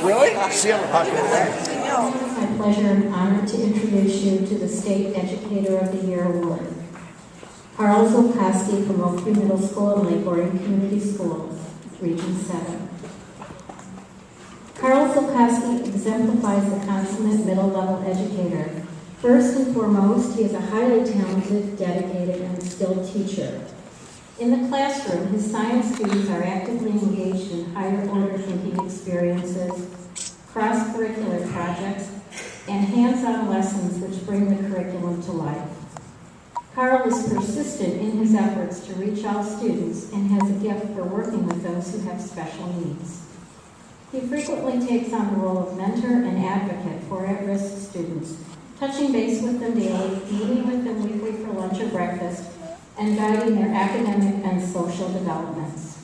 Really? See, I'm a popular man. It's my pleasure and honor to introduce you to the State Educator of the Year Award. Carl Zoolkoski from Oakview Middle School and Lake Orion Community Schools, Region 7. Carl Zoolkoski exemplifies the consummate middle-level educator. First and foremost, he is a highly talented, dedicated, and skilled teacher. In the classroom, his science students are actively engaged in higher-order thinking experiences, cross-curricular projects, and hands-on lessons which bring the curriculum to life. Carl is persistent in his efforts to reach all students and has a gift for working with those who have special needs. He frequently takes on the role of mentor and advocate for at-risk students, touching base with them daily, meeting with them weekly for lunch or breakfast, and guiding their academic and social developments.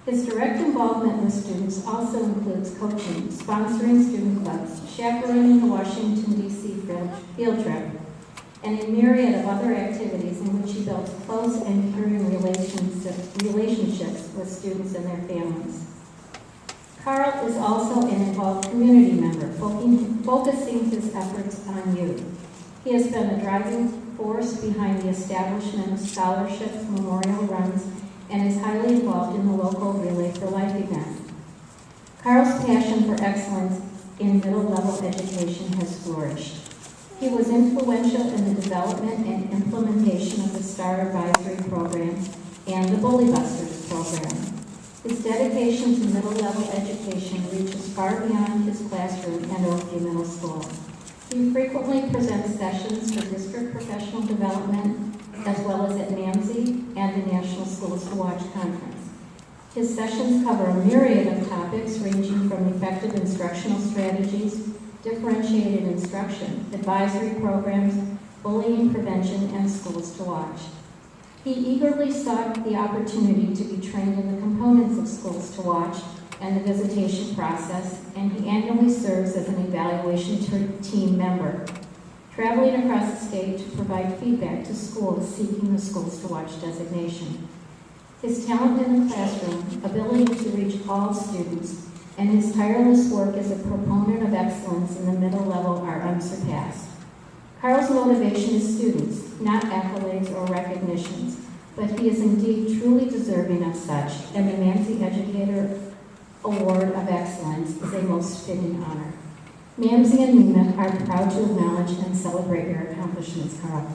His direct involvement with students also includes coaching, sponsoring student clubs, chaperoning the Washington, D.C. field trip, and a myriad of other activities in which he builds close and caring relationships with students and their families. Carl is also an involved community member, focusing his efforts on youth. He has been a driving force behind the establishment of scholarships, memorial runs, and is highly involved in the local Relay for Life event. Carl's passion for excellence in middle-level education has flourished. He was influential in the development and implementation of the STAR Advisory Program and the Bully Busters program. His dedication to middle-level education reaches far beyond his classroom and Oakview Middle School. He frequently presents sessions for district professional development, as well as at MAMSE and the National Schools to Watch conference. His sessions cover a myriad of topics ranging from effective instructional strategies, differentiated instruction, advisory programs, bullying prevention, and schools to watch. He eagerly sought the opportunity to be trained in the components of schools to watch and the visitation process, and he annually serves as an evaluation team member, traveling across the state to provide feedback to schools seeking the Schools to Watch designation. His talent in the classroom, ability to reach all students, and his tireless work as a proponent of excellence in the middle level are unsurpassed. Carl's motivation is students, not accolades or recognitions, but he is indeed truly deserving of such, and the MAMSE Educator Award of Excellence is a most fitting honor. MAMSE and MEMA are proud to acknowledge and celebrate your accomplishments, Carl.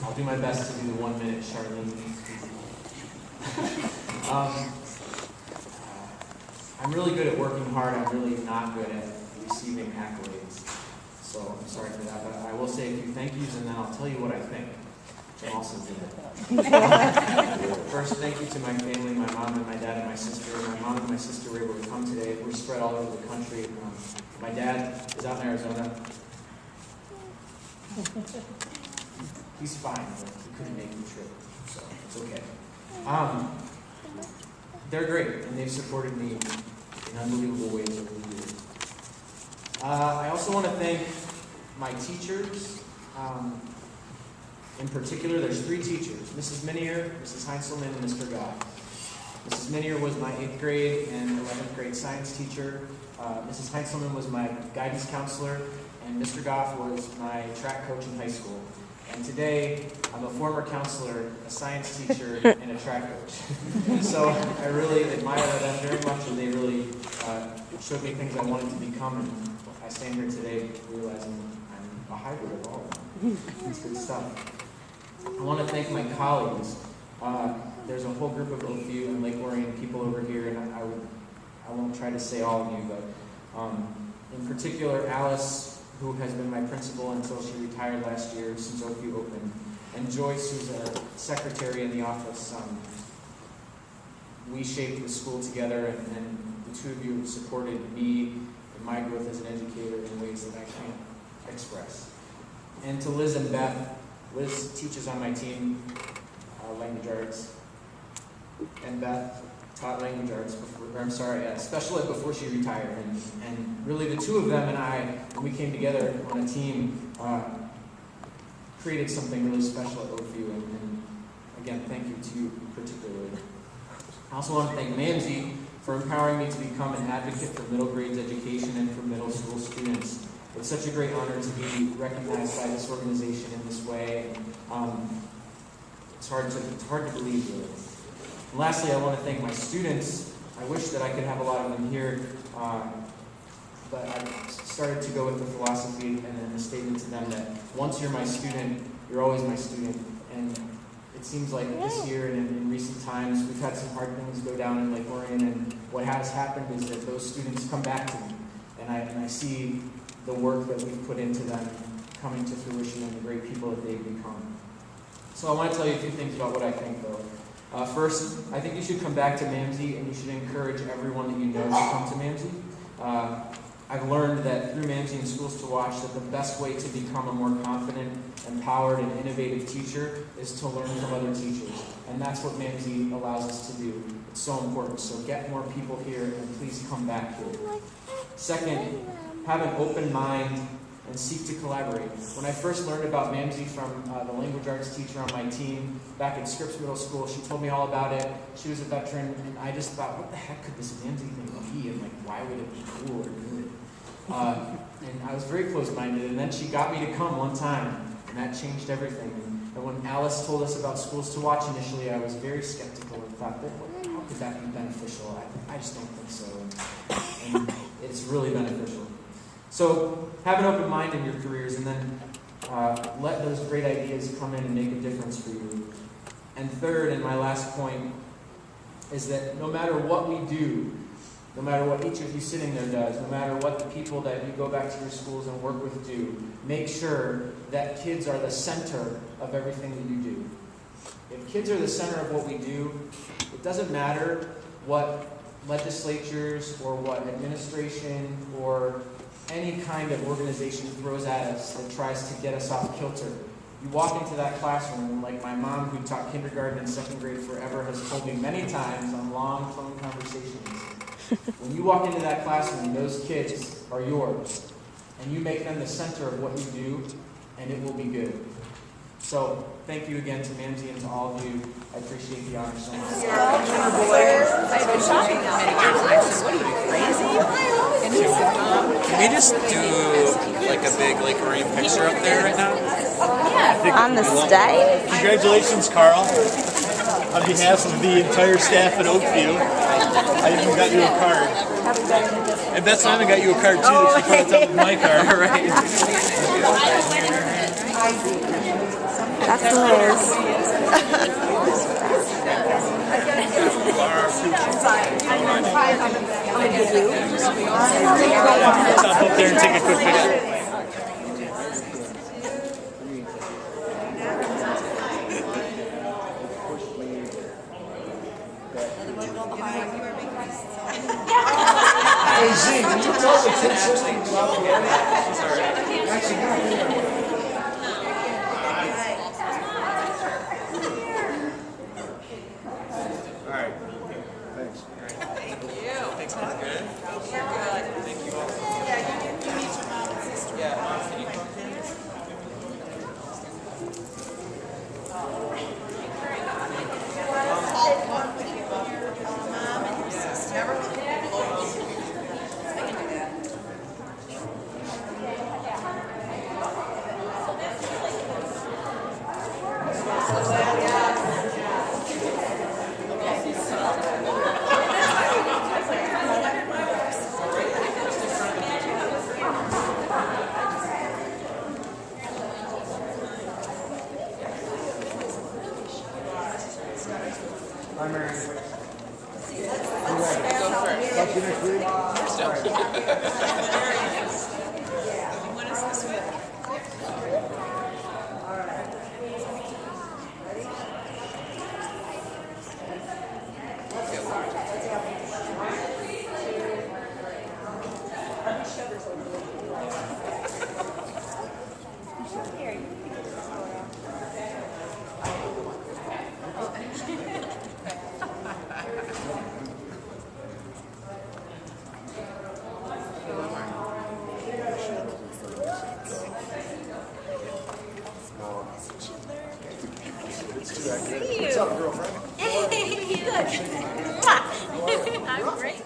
I'll do my best to do the 1 minute Charlene. I'm really good at working hard. I'm really not good at receiving accolades. So I'm sorry for that, but I will say a few thank yous and then I'll tell you what I think. I'm also good at that. First, thank you to my family, my mom and my dad and my sister. My mom and my sister were able to come today. We're spread all over the country. My dad is out in Arizona. He's fine, but he couldn't make the trip, so it's okay. They're great, and they've supported me in unbelievable ways over the years. I also want to thank my teachers. In particular, there's 3 teachers, Mrs. Minier, Mrs. Heinzelman, and Mr. Goff. Mrs. Minier was my 8th grade and 11th grade science teacher. Mrs. Heinzelman was my guidance counselor, and Mr. Goff was my track coach in high school. And today, I'm a former counselor, a science teacher, and a track coach. So I really admire them very much, and they really showed me things I wanted to become. And I stand here today realizing I'm a hybrid of all of them. It's good stuff. I want to thank my colleagues. There's a whole group of Oakview and Lake Orion people over here, and I won't try to say all of you, but In particular, Alice, who has been my principal until she retired last year since Oakview opened, and Joyce, who's a secretary in the office. We shaped the school together, and the two of you have supported me in my growth as an educator in ways that I can't express. And to Liz and Beth, Liz teaches on my team language arts, and Beth taught language arts special ed before she retired. And really the two of them and I, when we came together on a team, created something really special at Oakview. And again, thank you to you particularly. I also want to thank MAMSE for empowering me to become an advocate for middle grades education and for middle school students. It's such a great honor to be recognized by this organization in this way. It's hard to believe, really. And lastly, I want to thank my students. I wish that I could have a lot of them here, but I started to go with the philosophy and then the statement to them that once you're my student, you're always my student. And it seems like this year and in recent times, we've had some hard things go down in Lake Orion, and what has happened is that those students come back to me, and I see the work that we've put into them coming to fruition and the great people that they've become. So I want to tell you a few things about what I think, though. First, I think you should come back to MAMSE, and you should encourage everyone that you know to come to MAMSE. I've learned that through MAMSE and Schools to Watch that the best way to become a more confident, empowered, and innovative teacher is to learn from other teachers. And that's what MAMSE allows us to do. It's so important. So get more people here, and please come back here. Second, have an open mind and seek to collaborate. When I first learned about MAMSE from the language arts teacher on my team back at Scripps Middle School, she told me all about it. She was a veteran, and I just thought, what the heck could this MAMSE thing be? And like, why would it be cool or good? And I was very close-minded, and then she got me to come one time, and that changed everything. And when Alice told us about Schools to Watch initially, I was very skeptical and thought, how could that be beneficial? I just don't think so. And it's really beneficial. So have an open mind in your careers, and then let those great ideas come in and make a difference for you. And third, and my last point, is that no matter what we do, no matter what each of you sitting there does, no matter what the people that you go back to your schools and work with do, make sure that kids are the center of everything that you do. If kids are the center of what we do, it doesn't matter what legislatures or what administration or any kind of organization throws at us that tries to get us off kilter. You walk into that classroom, and like my mom, who taught kindergarten and second grade forever, has told me many times on long phone conversations, when you walk into that classroom, those kids are yours, and you make them the center of what you do, and it will be good. So thank you again to MAMSE and to all of you. I appreciate the honor so much. I've been shopping now many years, and I said, what are you, crazy? And he said, Can we just do like a big Lake Orion picture up there right now? yeah. On the stage? Congratulations, Carl. On behalf of the entire staff at Oakview, I even got you a card. And Beth Simon got you a card too that she put on top of my card. Right. That's Liz. Stop up there and take a quick picture. Hey Z, can you tell the kid system about the Actually, no. All right. Thanks. Thank you. Thanks for the good. You're good. Thank you all. Yeah, you meet your mom and sister. Yeah, Mom, can you come here? I'm Aaron. Go for it. When is this week? What's up, girlfriend? I'm great.